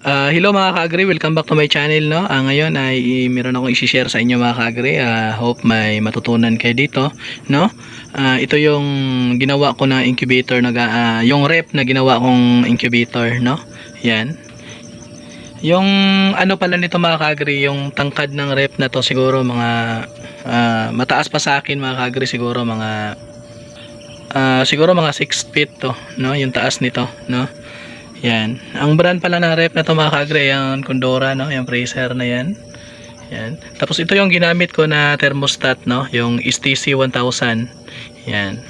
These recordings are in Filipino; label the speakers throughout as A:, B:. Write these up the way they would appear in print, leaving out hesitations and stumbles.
A: Hello mga ka-agri, welcome back to my channel, no. Ngayon ay meron akong i-share sa inyo mga ka-agri. Hope may matutunan kayo dito, no. Ito yung ginawa ko na incubator na yung rep na ginawa kong incubator, no. Yan. Yung ano pala nito mga ka-agri, yung tangkad ng rep na to siguro mga mataas pa sa akin mga ka-agri, siguro mga 6 feet to, no, yung taas nito, no. Yan. Ang brand pala ng rep na to mga ka-agri, yung Condora, no, yung Fraser na yan. Yan. Tapos ito yung ginamit ko na thermostat, no, yung STC 1000. Yan.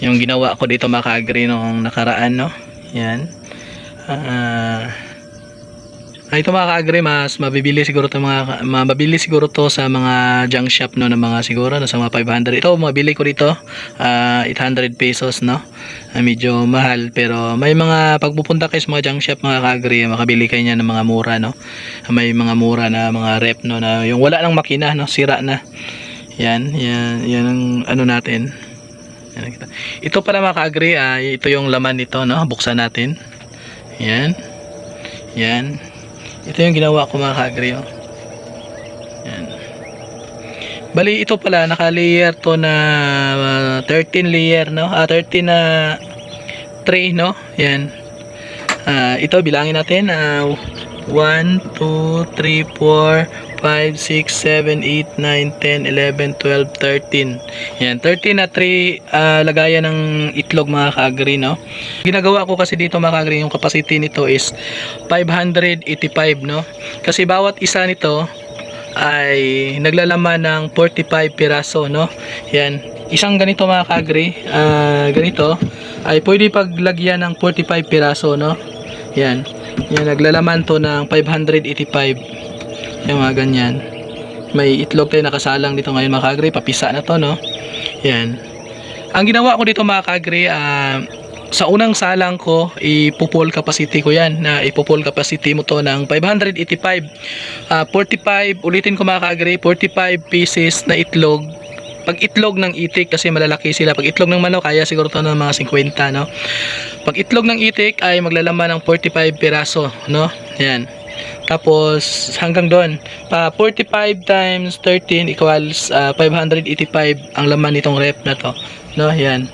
A: Yung ginawa ko dito mga ka-agri nung nakaraan, no. Yan. Ito mga ka-agri, mas mabibili siguro to sa mga junk shop, no, ng mga siguro sa mga 500. Ito mabili ko dito 800 pesos, no. Medyo mahal pero may mga pagpupunta kayo sa mga junk shop mga ka-agri, makabili kayo niyan ng mga mura, no. May mga mura na mga rep, no, na yung wala nang makina, no, sira na. Yan ang ano natin. Yan, ito pala mga ka-agri, ito yung laman nito, no. Buksan natin. Yan. Ito yung ginawa ko mga ka-agri, oh. Yan. Bali ito pala naka-layer to na 13 layer, no. 13 na tray, no. Yan. Ito bilangin natin. 1 2 3 4 5 6 7 8 9 10 11 12 13. Yan, 13 na 3 lagayan ng itlog mga ka-agri, no. Ginagawa ko kasi dito mga ka-agri, yung capacity nito is 585, no. Kasi bawat isa nito ay naglalaman ng 45 piraso, no. Yan, isang ganito mga ka-agri, ganito ay pwede paglagyan ng 45 piraso, no. Yan, naglalaman to ng 585. Yung mga ganyan. May itlog tayo nakasalang dito ngayon mga ka-agri, papisa na to, no. Yan. Ang ginawa ko dito mga ka-agri, sa unang salang ko, ipo-full capacity ko yan, na ipo-full capacity mo to ng 585. 45, ulitin ko mga ka-agri, 45 pieces na itlog. Pag itlog ng itik, kasi malalaki sila. Pag itlog ng manok, kaya siguro to ng mga 50, no. Pag itlog ng itik ay maglalaman ng 45 piraso, no. Yan. Tapos hanggang doon, 45 times 13 equals 585 ang laman nitong rep na to, no. Yan.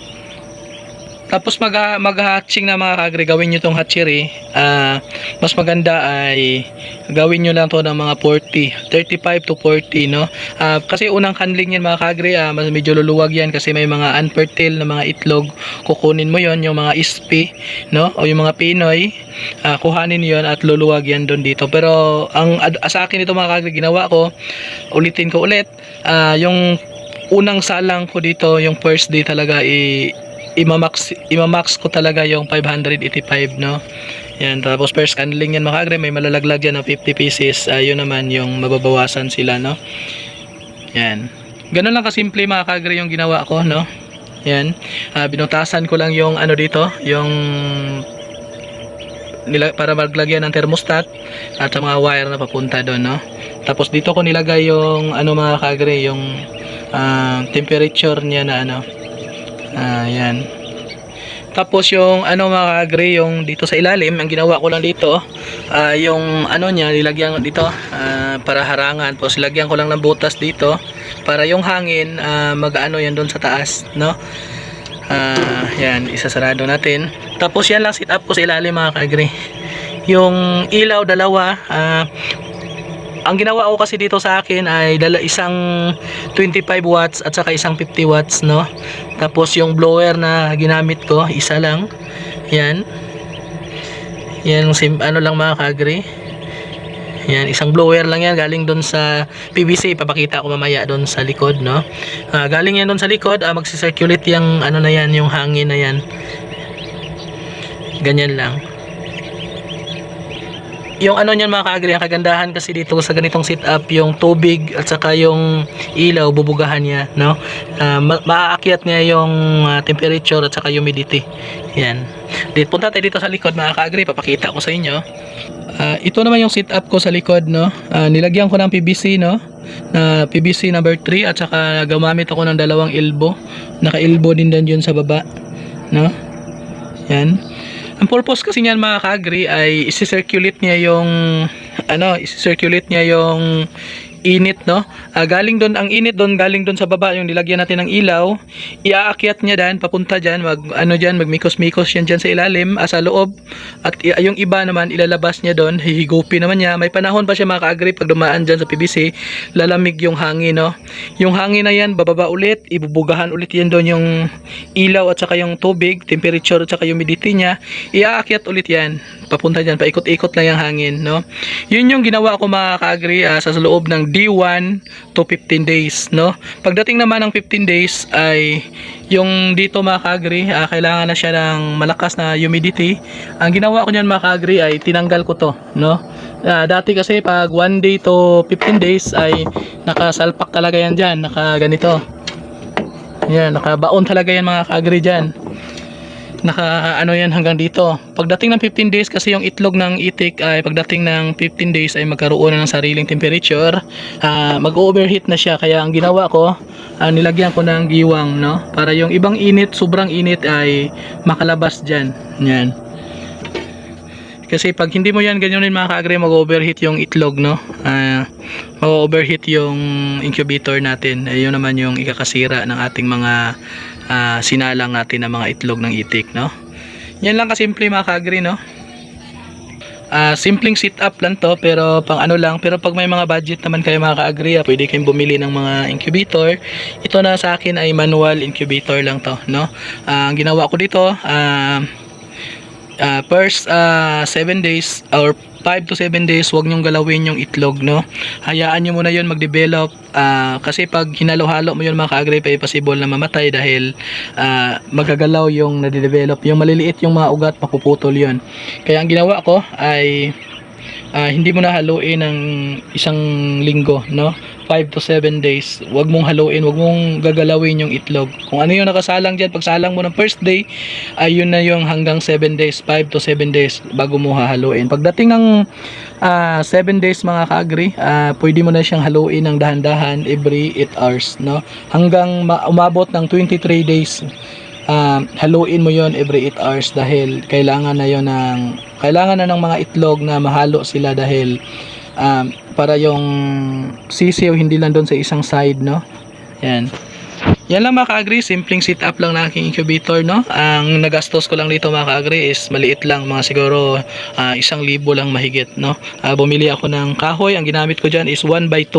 A: Tapos mag-hatching na mga ka-agri, gawin nyo tong hatchery. Mas maganda ay gawin nyo lang to ng mga 35 to 40, no. Kasi unang handling yan mga ka-agri, mas medyo luluwag yan kasi may mga unfertile na mga itlog. Kukunin mo yon, yung mga ispi, no, o yung mga pinoy, kuhanin yon at luluwag yan doon dito. Pero ang sa akin ito mga ka-agri, ginawa ko, ulitin ko ulit, yung unang salang ko dito, yung first day talaga, imamax ko talaga yung 585, no. Yan, tapos first handling yan mga ka-agri, may malalaglag yan na 50 pieces, yun naman yung mababawasan sila, no. Yan, ganun lang kasimple mga ka-agri yung ginawa ko, no. Yan, binutasan ko lang yung ano dito, yung para maglagyan ng thermostat at sa mga wire na papunta doon, no. Tapos dito ko nilagay yung ano mga ka-agri, yung temperature niya na ano. Yan. Tapos yung ano mga ka-agri, yung dito sa ilalim, ang ginawa ko lang dito, yung ano niya, nilagyan dito para harangan. Tapos lagyan ko lang ng butas dito para yung hangin mag-ano yan doon sa taas, no. Yan, isasarado natin. Tapos yan lang sit up ko sa ilalim mga ka-agri. Yung ilaw dalawa, ang ginawa ko kasi dito sa akin ay isang 25 watts at saka isang 50 watts, no. Tapos yung blower na ginamit ko, isa lang. Yan. Yan, ano lang mga ka-agri. Yan, isang blower lang yan, galing doon sa PVC, papakita ko mamaya doon sa likod, no. Galing yan doon sa likod, magsi-circulate yung ano na yan, yung hangin na yan. Ganyan lang. Yung ano niyan mga ka-agri, ang kagandahan kasi dito sa ganitong setup, yung tubig at saka yung ilaw, bubugahan niya, no. Maaakyat niya yung temperature at saka humidity. Yan. Punta tayo dito sa likod mga ka-agri, papakita ko sa inyo. Ito naman yung setup ko sa likod, no. Nilagyan ko ng PVC, no, na PVC number 3 at saka gumamit ako ng dalawang elbow. Naka-elbow din yun sa baba, no. Yan. Ang purpose kasi niyan mga ka-agri ay isi-circulate niya yung isi-circulate niya yung init, no? Galing doon, ang init doon galing doon sa baba, yung nilagyan natin ng ilaw, iaakyat niya dan papunta diyan, magmikos-mikos yan diyan sa ilalim, sa loob, at yung iba naman ilalabas niya doon, hihigupin naman niya. May panahon pa siya mga ka-agri pag dumaan diyan sa PVC, lalamig yung hangin, no? Yung hangin na yan bababa ulit, ibubugahan ulit yan doon yung ilaw at saka yung tubig, temperature at saka humidity niya, iaakyat ulit yan papunta diyan, paikot-ikot lang yung hangin, no? Yun yung ginawa ko mga ka-agri sa loob ng D1 to 15 days, no? Pagdating naman ng 15 days ay yung dito mga ka-agri, kailangan na siya ng malakas na humidity. Ang ginawa ko niyan mga ka-agri ay tinanggal ko to, no? Dati kasi pag 1 day to 15 days ay nakasalpak talaga yan dyan, nakaganito yan, nakabaon talaga yan mga ka-agri dyan, naka ano yan hanggang dito. Pagdating ng 15 days kasi yung itlog ng itik ay pagdating ng 15 days ay magkaroon na ng sariling temperature, mag-overheat na siya. Kaya ang ginawa ko, nilagyan ko ng giwang, no, para yung ibang init, sobrang init ay makalabas dyan. Yan. Kasi pag hindi mo yan ganyan mga ka-agri, mag-overheat yung itlog, no? Mag-overheat yung incubator natin. Ayun naman yung ikakasira ng ating mga sinalang natin na mga itlog ng itik, no? Yan lang kasimple mga ka-agri, no? Simpleng sit up lang to, pero pang ano lang. Pero pag may mga budget naman kayo mga ka-agri, pwede kayong bumili ng mga incubator. Ito na sa akin ay manual incubator lang to, no? Ang ginawa ko dito, first 7 days or 5 to 7 days, huwag nyong galawin yung itlog, no? Hayaan nyo muna yun mag-develop, kasi pag hinalo-halo mo yun mga ka-agri, pa possible na mamatay dahil magagalaw yung nade-develop, yung maliliit yung mga ugat, mapuputol yun. Kaya ang ginawa ko ay hindi mo na haluin ng isang linggo, no? 5 to 7 days, wag mong haluin, wag mong gagalawin yung itlog. Kung ano yung nakasalang dyan, pagsalang mo ng first day, ay yun na yung hanggang 7 days, 5 to 7 days bago mo hahaluin. Pagdating ng 7 days mga ka-agri, pwede mo na siyang haluin ng dahan-dahan every 8 hours, no? Hanggang umabot ng 23 days, haluin mo yon every 8 hours dahil kailangan na ng mga itlog na mahalo sila dahil para yung sisiw hindi lang doon sa isang side, no? Yan lang mga ka-agri, simpleng sit up lang na aking incubator, no? Ang nagastos ko lang dito mga ka-agri is maliit lang, mga siguro 1,000 lang mahigit, no? Bumili ako ng kahoy, ang ginamit ko dyan is 1x2,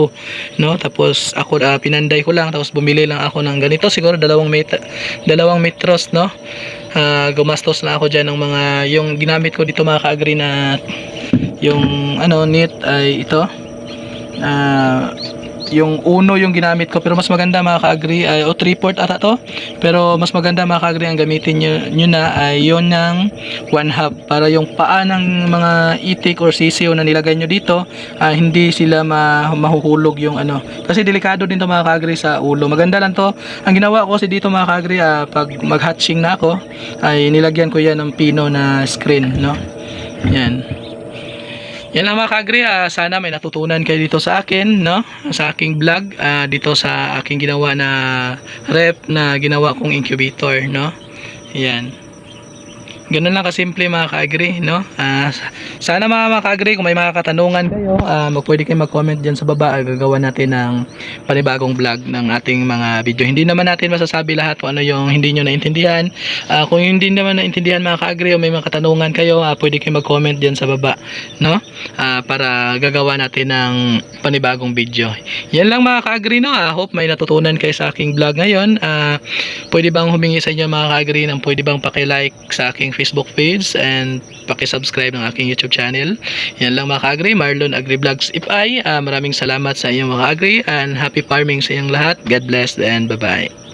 A: no? Tapos ako pinanday ko lang, tapos bumili lang ako ng ganito, siguro 2 metros, no? Gumastos na ako dyan ng mga, yung ginamit ko dito mga ka-agri na yung net ay ito, yung uno yung ginamit ko, pero mas maganda mga ka-agri ay 3/4 ata to, pero mas maganda mga ka-agri ang gamitin nyo na ay yun ng 1/2 para yung paa ng mga itik or sisiw na nilagay nyo dito, hindi sila mahuhulog yung kasi delikado din to mga ka-agri sa ulo. Maganda lang to. Ang ginawa ko kasi dito mga ka-agri, pag mag-hatching na ako ay nilagyan ko yan ng pino na screen, no? Yan lang mga ka-agri, sana may natutunan kayo dito sa akin, no? Sa aking vlog, dito sa aking ginawa na rep na ginawa kong incubator, no? Yan. Ganun lang kasimple mga ka-agri, no? Sana mga ka-agri, kung may mga katanungan kayo, pwede kayo mag-comment dyan sa baba. Gagawa natin ng panibagong vlog ng ating mga video. Hindi naman natin masasabi lahat kung ano yung hindi nyo naintindihan. Kung hindi naman naintindihan mga ka-agri o may mga katanungan kayo, pwede kayo mag-comment dyan sa baba, no? Para gagawa natin ng panibagong video. Yan lang mga ka-agri, no? Hope may natutunan kayo sa aking vlog ngayon. Pwede bang humingi sa inyo mga ka-agri ng pwede bang paki-like sa aking Facebook page and paki-subscribe ng aking YouTube channel. Yan lang mga ka-agri, Marlon Agri Vlogs Ipay. Maraming salamat sa inyong mga agri and happy farming sa inyong lahat. God bless and bye-bye.